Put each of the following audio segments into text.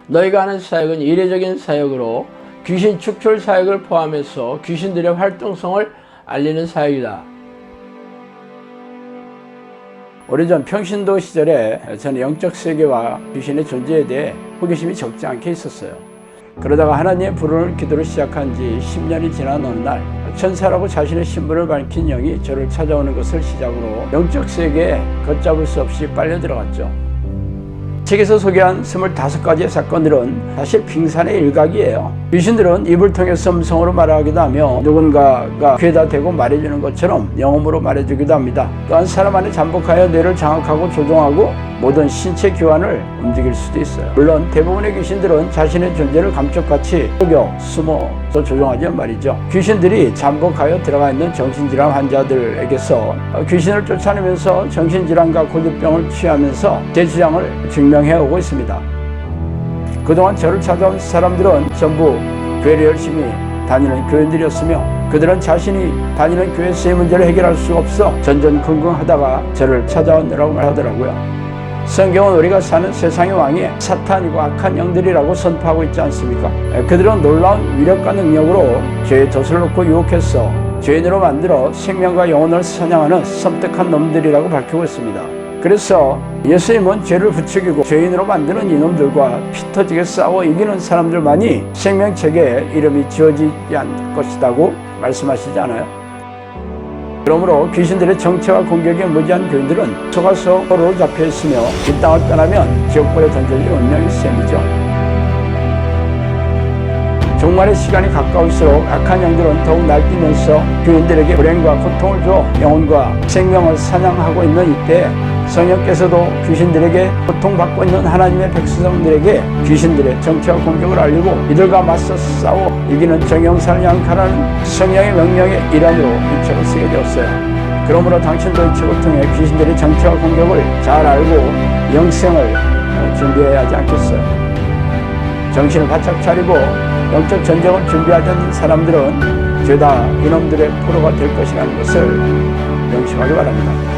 너희가 하는 사역은 이례적인 사역으로 귀신 축출 사역을 포함해서 귀신들의 활동성을 알리는 사역이다. 오래전 평신도 시절에 저는 영적 세계와 귀신의 존재에 대해 호기심이 적지 않게 있었어요. 그러다가 하나님의 부르는 기도를 시작한 지 10년이 지난 어느 날 천사라고 자신의 신분을 밝힌 영이 저를 찾아오는 것을 시작으로 영적 세계에 걷잡을 수 없이 빨려 들어갔죠. 책에서 소개한 25가지의 사건들은 사실 빙산의 일각이에요. 귀신들은 입을 통해서 음성으로 말하기도 하며 누군가가 귀에다 대고 말해주는 것처럼 영음으로 말해주기도 합니다. 또한 사람 안에 잠복하여 뇌를 장악하고 조종하고 모든 신체 기관을 움직일 수도 있어요. 물론 대부분의 귀신들은 자신의 존재를 감쪽같이 속여 숨어서 조종하지만 말이죠. 귀신들이 잠복하여 들어가 있는 정신질환 환자들에게서 귀신을 쫓아내면서 정신질환과 고질병을 취하면서 제 주장을 증명해오고 있습니다. 그동안 저를 찾아온 사람들은 전부 교회를 열심히 다니는 교인들이었으며 그들은 자신이 다니는 교회에서의 문제를 해결할 수 없어 전전긍긍하다가 저를 찾아오느라고 말하더라고요. 성경은 우리가 사는 세상의 왕이 사탄이고 악한 영들이라고 선포하고 있지 않습니까? 그들은 놀라운 위력과 능력으로 죄의 덫을 놓고 유혹해서 죄인으로 만들어 생명과 영혼을 사냥하는 섬뜩한 놈들이라고 밝히고 있습니다. 그래서 예수님은 죄를 부추기고 죄인으로 만드는 이놈들과 피 터지게 싸워 이기는 사람들만이 생명책에 이름이 지어지지 않을 것이라고 말씀하시지 않아요? 그러므로 귀신들의 정체와 공격에 무지한 교인들은 속아서 포로로 잡혀 있으며 이 땅을 떠나면 지옥불에 던져질 운명이 셈이죠. 종말의 시간이 가까울수록 악한 영들은 더욱 날뛰면서 교인들에게 불행과 고통을 줘 영혼과 생명을 사냥하고 있는 이때 성령께서도 귀신들에게 고통받고 있는 하나님의 백성들에게 귀신들의 정체와 공격을 알리고 이들과 맞서 싸워 이기는 정형사를 양칼하는 성령의 명령의 일환으로 이 책을 쓰게 되었어요. 그러므로 당신도 이 책을 통해 귀신들의 정체와 공격을 잘 알고 영생을 준비해야 하지 않겠어요? 정신을 바짝 차리고 영적 전쟁을 준비하지 않는 사람들은 죄다 이놈들의 포로가 될 것이라는 것을 명심하기 바랍니다.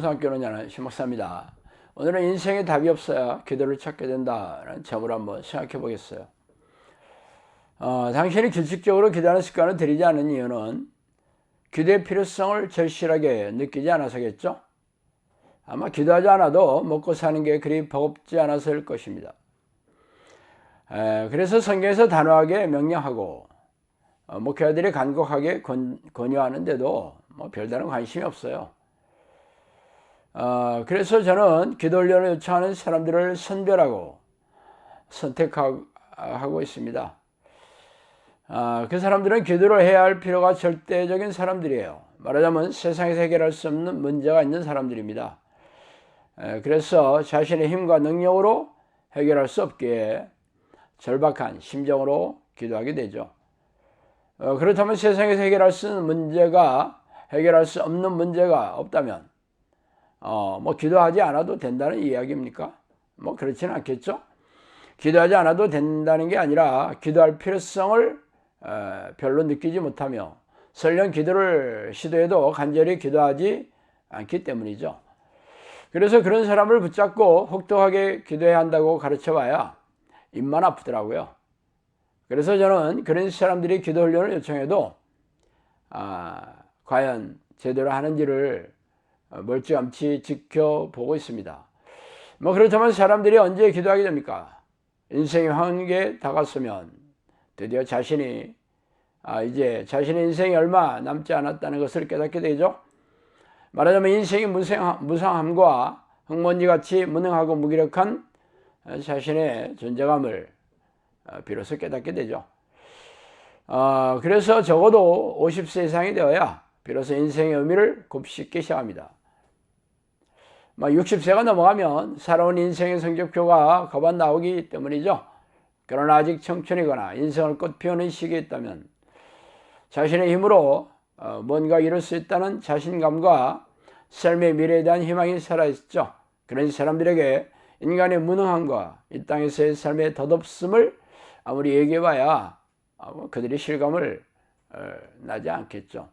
영상학교는 신목사입니다. 오늘은 인생에 답이 없어야 기도를 찾게 된다는 점을 한번 생각해 보겠어요. 당신이 규칙적으로 기도하는 습관을 들이지 않은 이유는 기도의 필요성을 절실하게 느끼지 않아서겠죠? 아마 기도하지 않아도 먹고 사는 게 그리 버겁지 않아서일 것입니다. 그래서 성경에서 단호하게 명령하고 목회자들이 간곡하게 권유하는데도 별다른 관심이 없어요. 그래서 저는 기도 훈련을 요청하는 사람들을 선별하고 선택하고 있습니다. 그 사람들은 기도를 해야 할 필요가 절대적인 사람들이에요. 말하자면 세상에서 해결할 수 없는 문제가 있는 사람들입니다. 그래서 자신의 힘과 능력으로 해결할 수 없기에 절박한 심정으로 기도하게 되죠. 그렇다면 세상에서 해결할 수 없는 문제가 없다면 기도하지 않아도 된다는 이야기입니까? 그렇지는 않겠죠? 기도하지 않아도 된다는 게 아니라 기도할 필요성을 별로 느끼지 못하며 설령 기도를 시도해도 간절히 기도하지 않기 때문이죠. 그래서 그런 사람을 붙잡고 혹독하게 기도해야 한다고 가르쳐봐야 입만 아프더라고요. 그래서 저는 그런 사람들이 기도 훈련을 요청해도 과연 제대로 하는지를 멀찌감치 지켜보고 있습니다. 그렇다면 사람들이 언제 기도하게 됩니까? 인생의 황폐에 다가서면 드디어 자신이 이제 자신의 인생이 얼마 남지 않았다는 것을 깨닫게 되죠. 말하자면 인생이 무상함과 흙먼지같이 무능하고 무기력한 자신의 존재감을 비로소 깨닫게 되죠. 그래서 적어도 50세 이상이 되어야 비로소 인생의 의미를 곱씹기 시작합니다. 60세가 넘어가면 살아온 인생의 성적표가 거반 나오기 때문이죠. 그러나 아직 청춘이거나 인생을 꽃피우는 시기에 있다면 자신의 힘으로 뭔가 이룰 수 있다는 자신감과 삶의 미래에 대한 희망이 살아있죠. 그런 사람들에게 인간의 무능함과 이 땅에서의 삶의 덧없음을 아무리 얘기해봐야 그들이 실감을 나지 않겠죠.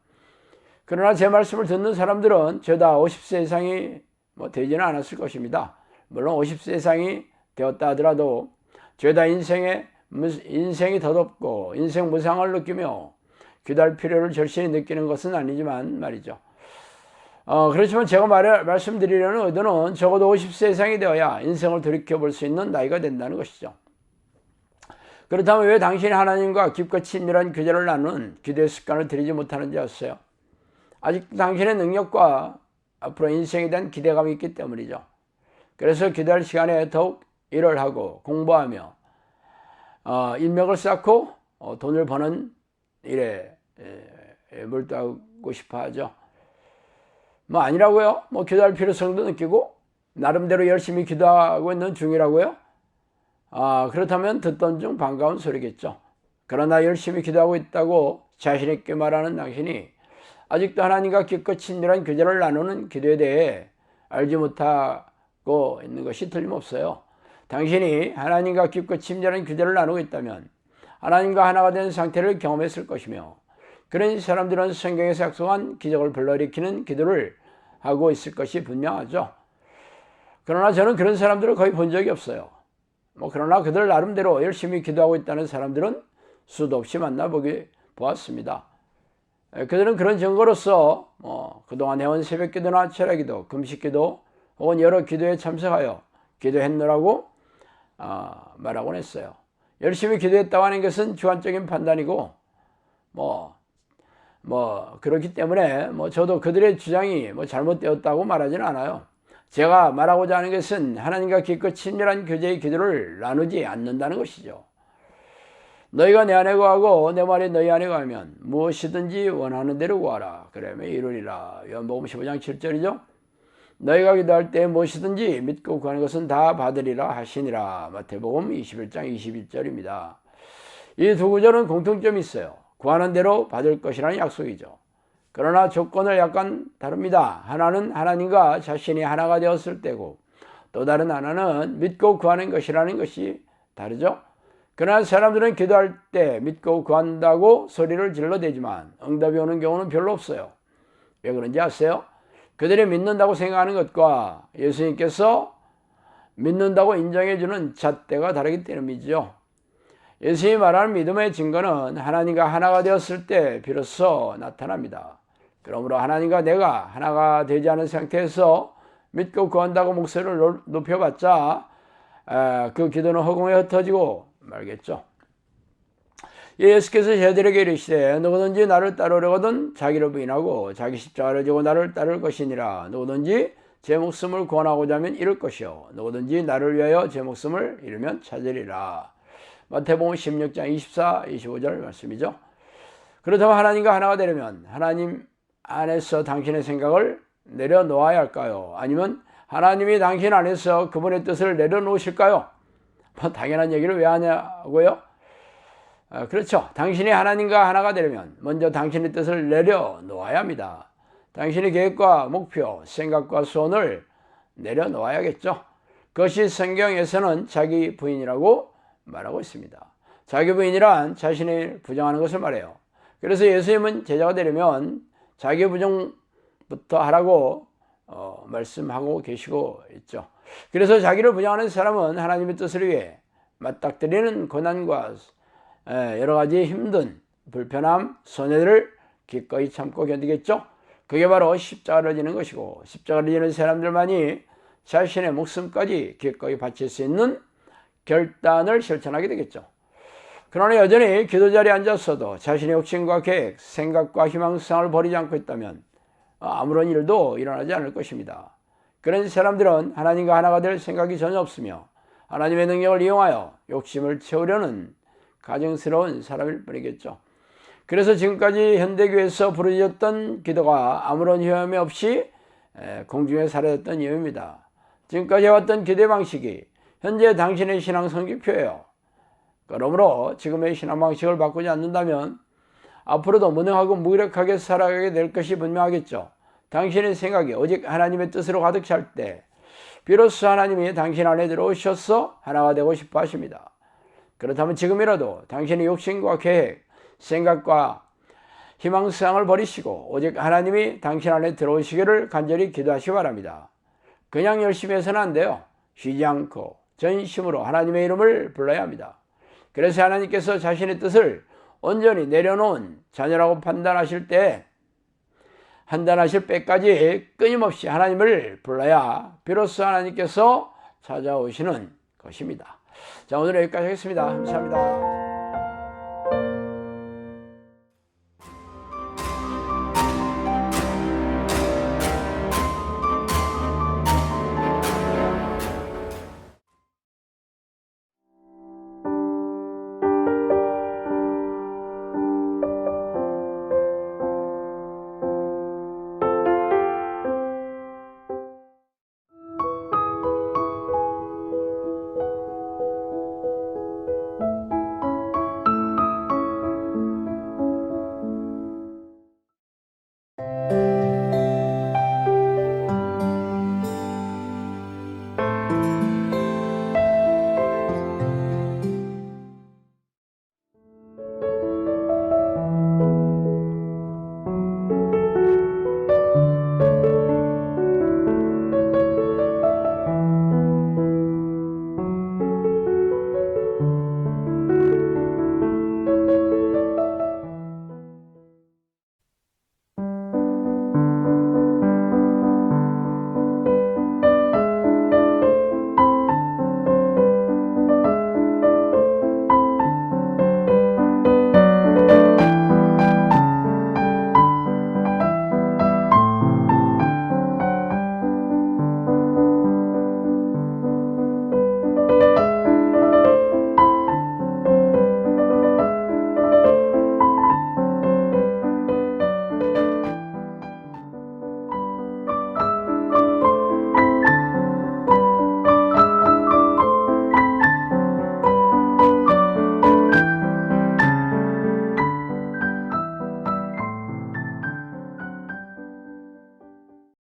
그러나 제 말씀을 듣는 사람들은 죄다 50세 이상이 되지는 않았을 것입니다. 물론 50세 이상이 되었다 하더라도 죄다 인생이 덧없고 인생 무상을 느끼며 기도할 필요를 절실히 느끼는 것은 아니지만 말이죠. 그렇지만 제가 말씀드리려는 의도는 적어도 50세 이상이 되어야 인생을 돌이켜볼 수 있는 나이가 된다는 것이죠. 그렇다면 왜 당신이 하나님과 깊고 친밀한 교제를 나누는 기도의 습관을 들이지 못하는지 아세요? 아직 당신의 능력과 앞으로 인생에 대한 기대감이 있기 때문이죠. 그래서 기도할 시간에 더욱 일을 하고 공부하며 인맥을 쌓고 돈을 버는 일에 몰두하고 싶어 하죠. 아니라고요? 기도할 필요성도 느끼고 나름대로 열심히 기도하고 있는 중이라고요? 그렇다면 듣던 중 반가운 소리겠죠. 그러나 열심히 기도하고 있다고 자신 있게 말하는 당신이 아직도 하나님과 깊고 친밀한 교제를 나누는 기도에 대해 알지 못하고 있는 것이 틀림없어요. 당신이 하나님과 깊고 친밀한 교제를 나누고 있다면 하나님과 하나가 된 상태를 경험했을 것이며 그런 사람들은 성경에서 약속한 기적을 불러일으키는 기도를 하고 있을 것이 분명하죠. 그러나 저는 그런 사람들을 거의 본 적이 없어요. 그러나 그들 나름대로 열심히 기도하고 있다는 사람들은 수도 없이 보았습니다. 그들은 그런 증거로서 그동안 해온 새벽기도나 철야기도, 금식기도 혹은 여러 기도에 참석하여 기도했노라고 말하곤 했어요. 열심히 기도했다고 하는 것은 주관적인 판단이고 그렇기 때문에 저도 그들의 주장이 잘못되었다고 말하지는 않아요. 제가 말하고자 하는 것은 하나님과 깊고 친밀한 교제의 기도를 나누지 않는다는 것이죠. 너희가 내 안에 거하고 내 말이 너희 안에 거하면 무엇이든지 원하는 대로 구하라 그러면 이루리라. 요한복음 15장 7절이죠. 너희가 기도할 때 무엇이든지 믿고 구하는 것은 다 받으리라 하시니라. 마태복음 21장 21절입니다. 이 두 구절은 공통점이 있어요. 구하는 대로 받을 것이라는 약속이죠. 그러나 조건을 약간 다릅니다. 하나는 하나님과 자신이 하나가 되었을 때고 또 다른 하나는 믿고 구하는 것이라는 것이 다르죠. 그러나 사람들은 기도할 때 믿고 구한다고 소리를 질러대지만 응답이 오는 경우는 별로 없어요. 왜 그런지 아세요? 그들이 믿는다고 생각하는 것과 예수님께서 믿는다고 인정해주는 잣대가 다르기 때문이죠. 예수님이 말하는 믿음의 증거는 하나님과 하나가 되었을 때 비로소 나타납니다. 그러므로 하나님과 내가 하나가 되지 않은 상태에서 믿고 구한다고 목소리를 높여봤자 그 기도는 허공에 흩어지고 말겠죠. 예수께서 저희들에게 이르시되 누구든지 나를 따르려거든 자기를 부인하고 자기 십자가를 지고 나를 따를 것이니라. 누구든지 제 목숨을 구원하고자 하면 잃을 것이요 누구든지 나를 위하여 제 목숨을 잃으면 찾으리라. 마태복음 16장 24, 25절 말씀이죠. 그렇다면 하나님과 하나가 되려면 하나님 안에서 당신의 생각을 내려놓아야 할까요? 아니면 하나님이 당신 안에서 그분의 뜻을 내려놓으실까요? 당연한 얘기를 왜 하냐고요? 그렇죠. 당신이 하나님과 하나가 되려면 먼저 당신의 뜻을 내려놓아야 합니다. 당신의 계획과 목표, 생각과 소원을 내려놓아야겠죠. 그것이 성경에서는 자기 부인이라고 말하고 있습니다. 자기 부인이란 자신을 부정하는 것을 말해요. 그래서 예수님은 제자가 되려면 자기 부정부터 하라고 말씀하고 계시고 있죠. 그래서 자기를 부정하는 사람은 하나님의 뜻을 위해 맞닥뜨리는 고난과 여러 가지 힘든 불편함, 손해를 기꺼이 참고 견디겠죠. 그게 바로 십자가를 지는 것이고 십자가를 지는 사람들만이 자신의 목숨까지 기꺼이 바칠 수 있는 결단을 실천하게 되겠죠. 그러나 여전히 기도 자리에 앉았어도 자신의 욕심과 계획, 생각과 희망상을 버리지 않고 있다면 아무런 일도 일어나지 않을 것입니다. 그런 사람들은 하나님과 하나가 될 생각이 전혀 없으며 하나님의 능력을 이용하여 욕심을 채우려는 가증스러운 사람일 뿐이겠죠. 그래서 지금까지 현대교회에서 부르짖었던 기도가 아무런 효험이 없이 공중에 사라졌던 이유입니다. 지금까지 해왔던 기도 방식이 현재 당신의 신앙 성격표예요. 그러므로 지금의 신앙 방식을 바꾸지 않는다면 앞으로도 무능하고 무기력하게 살아가게 될 것이 분명하겠죠. 당신의 생각이 오직 하나님의 뜻으로 가득 찰 때 비로소 하나님이 당신 안에 들어오셔서 하나가 되고 싶어 하십니다. 그렇다면 지금이라도 당신의 욕심과 계획, 생각과 희망사항을 버리시고 오직 하나님이 당신 안에 들어오시기를 간절히 기도하시기 바랍니다. 그냥 열심히 해서는 안 돼요. 쉬지 않고 전심으로 하나님의 이름을 불러야 합니다. 그래서 하나님께서 자신의 뜻을 온전히 내려놓은 자녀라고 판단하실 때까지 끊임없이 하나님을 불러야 비로소 하나님께서 찾아오시는 것입니다. 자, 오늘 여기까지 하겠습니다. 감사합니다.